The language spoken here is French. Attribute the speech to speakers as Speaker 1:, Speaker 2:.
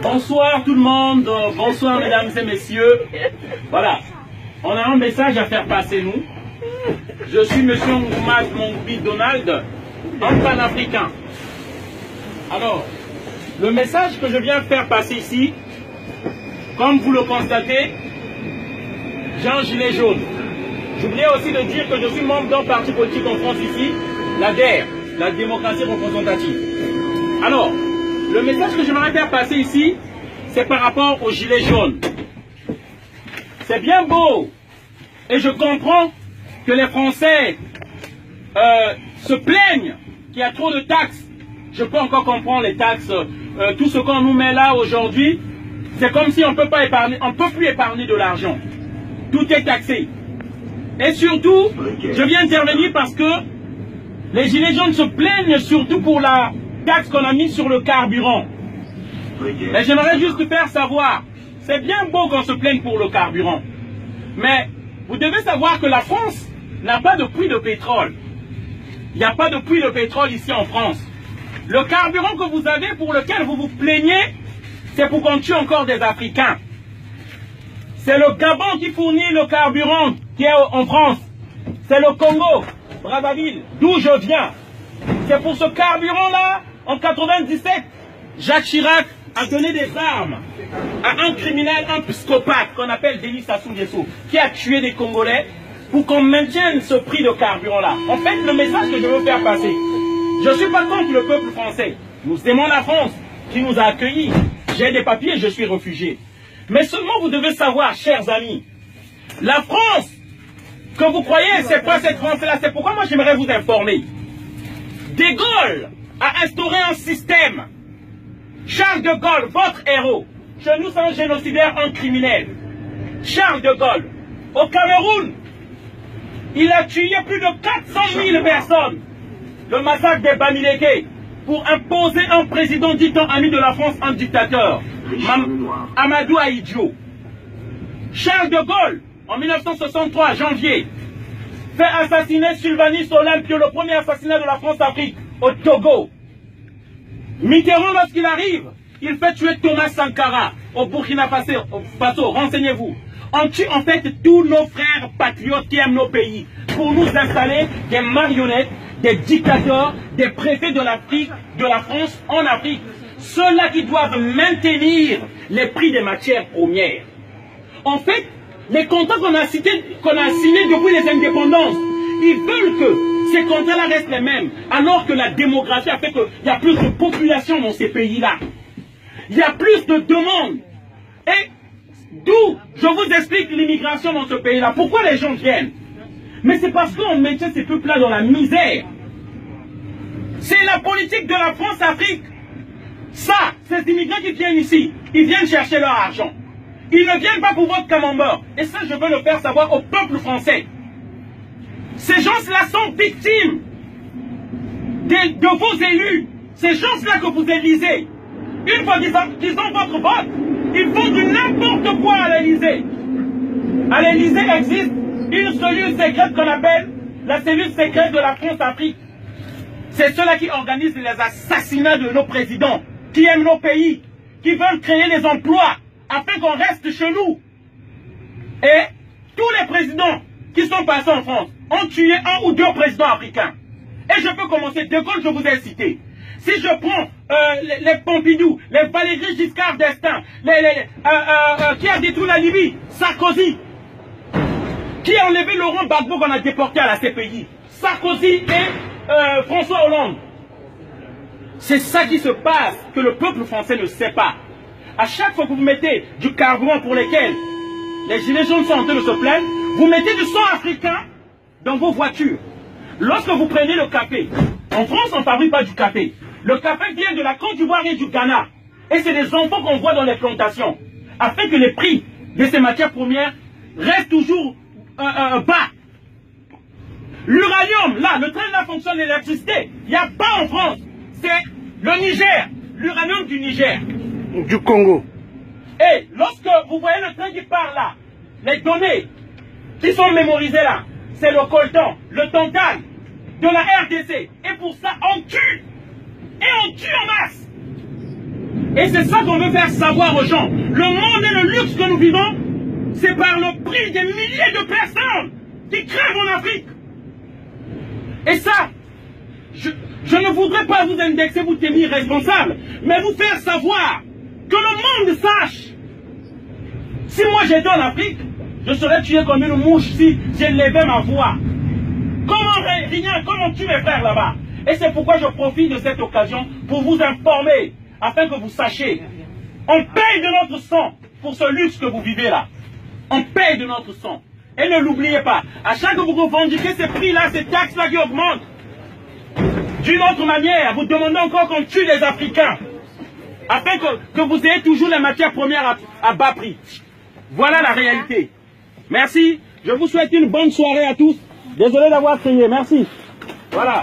Speaker 1: Bonsoir tout le monde, bonsoir mesdames et messieurs. Voilà, on a un message à faire passer nous. Je suis monsieur Ngoumad Mongbi Donald, un panafricain. Alors, le message que je viens faire passer ici, comme vous le constatez, j'ai un gilet jaune. J'oubliais aussi de dire que je suis membre d'un parti politique en France ici, la DER, la démocratie représentative. Alors, le message que j'aimerais faire passer ici, c'est par rapport au gilet jaune. C'est bien beau, et je comprends que les Français se plaignent qu'il y a trop de taxes. Je peux encore comprendre les taxes, tout ce qu'on nous met là aujourd'hui, c'est comme si on peut pas épargner, on ne peut plus épargner de l'argent. Tout est taxé. Et surtout, je viens intervenir parce que les gilets jaunes se plaignent surtout pour la taxe qu'on a mise sur le carburant. Et j'aimerais juste faire savoir, c'est bien beau qu'on se plaigne pour le carburant, mais vous devez savoir que la France n'a pas de puits de pétrole. Il n'y a pas de puits de pétrole ici en France. Le carburant que vous avez, pour lequel vous vous plaignez, c'est pour qu'on tue encore des Africains. C'est le Gabon qui fournit le carburant qui est en France. C'est le Congo, Brazzaville, d'où je viens. C'est pour ce carburant-là, en 97, Jacques Chirac a donné des armes à un criminel, un psychopathe qu'on appelle Denis Sassou Nguesso, qui a tué des Congolais pour qu'on maintienne ce prix de carburant-là. En fait, le message que je veux faire passer, je ne suis pas contre le peuple français. Nous aimons la France qui nous a accueillis. J'ai des papiers, je suis réfugié. Mais seulement vous devez savoir, chers amis, la France que vous croyez, c'est pas cette France-là. C'est pourquoi moi j'aimerais vous informer. De Gaulle a instauré un système. Charles de Gaulle, votre héros, chez nous c'est un génocidaire, un criminel. Charles de Gaulle, au Cameroun, il a tué plus de 400 000 personnes. Le massacre des Bamileke, pour imposer un président dit ami de la France, un dictateur. Amadou Ahidjo. Charles de Gaulle, en 1963, janvier, fait assassiner Sylvanus Olympio, le premier assassinat de la France-Afrique, au Togo. Mitterrand, lorsqu'il arrive, il fait tuer Thomas Sankara au Burkina Faso. Renseignez-vous. On tue en fait tous nos frères patriotes qui aiment nos pays pour nous installer des marionnettes, des dictateurs, des préfets de l'Afrique, de la France en Afrique. Ceux-là qui doivent maintenir les prix des matières premières. En fait, les contrats qu'on a signés depuis les indépendances, ils veulent que ces contrats-là restent les mêmes, alors que la démographie a fait qu'il y a plus de population dans ces pays-là. Il y a plus de demandes. Et d'où je vous explique l'immigration dans ce pays-là. Pourquoi les gens viennent? Mais c'est parce qu'on maintient ces peuples-là dans la misère. C'est la politique de la France-Afrique. Ça, ces immigrants qui viennent ici, ils viennent chercher leur argent. Ils ne viennent pas pour votre camembert. Et ça, je veux le faire savoir au peuple français. Ces gens-là sont victimes de vos élus. Ces gens-là que vous élisez. Une fois qu'ils ont votre vote, ils font du n'importe quoi à l'Élysée. À l'Élysée existe une cellule secrète qu'on appelle la cellule secrète de la France-Afrique. C'est ceux-là qui organisent les assassinats de nos présidents, qui aiment nos pays, qui veulent créer les emplois afin qu'on reste chez nous. Et tous les présidents qui sont passés en France ont tué un ou deux présidents africains. Et je peux commencer. De Gaulle, je vous ai cité. Si je prends les Pompidou, les Valéry Giscard d'Estaing, qui a détruit la Libye, Sarkozy, qui a enlevé Laurent Gbagbo qu'on a déporté à la CPI, Sarkozy et François Hollande. C'est ça qui se passe, que le peuple français ne sait pas. À chaque fois que vous mettez du carburant pour lesquels les gilets jaunes sont en train de se plaindre, vous mettez du sang africain dans vos voitures. Lorsque vous prenez le café, en France on ne fabrique pas du café. Le café vient de la Côte d'Ivoire et du Ghana. Et c'est des enfants qu'on voit dans les plantations. Afin que les prix de ces matières premières restent toujours bas. L'uranium, là, le train là fonctionne l'électricité. Il n'y a pas en France. C'est le Niger, l'uranium du Niger.
Speaker 2: Du Congo.
Speaker 1: Et lorsque vous voyez le train qui part là, les données qui sont mémorisées là, c'est le coltan, le tantal de la RDC. Et pour ça, on tue. Et on tue en masse. Et c'est ça qu'on veut faire savoir aux gens. Le monde et le luxe que nous vivons, c'est par le prix des milliers de personnes qui crèvent en Afrique. Et ça, je ne voudrais pas vous indexer, vous tenir responsable, mais vous faire savoir que le monde sache. Si moi j'étais en Afrique, je serais tué comme une mouche si j'élevais ma voix. Comment tuer mes frères là-bas? Et c'est pourquoi je profite de cette occasion pour vous informer, afin que vous sachiez. On paye de notre sang pour ce luxe que vous vivez là. On paye de notre sang. Et ne l'oubliez pas, à chaque fois que vous revendiquez ces prix-là, ces taxes-là qui augmentent, d'une autre manière, vous demandez encore qu'on tue les Africains, afin que vous ayez toujours les matières premières à bas prix. Voilà la réalité. Merci. Je vous souhaite une bonne soirée à tous. Désolé d'avoir crié. Merci. Voilà.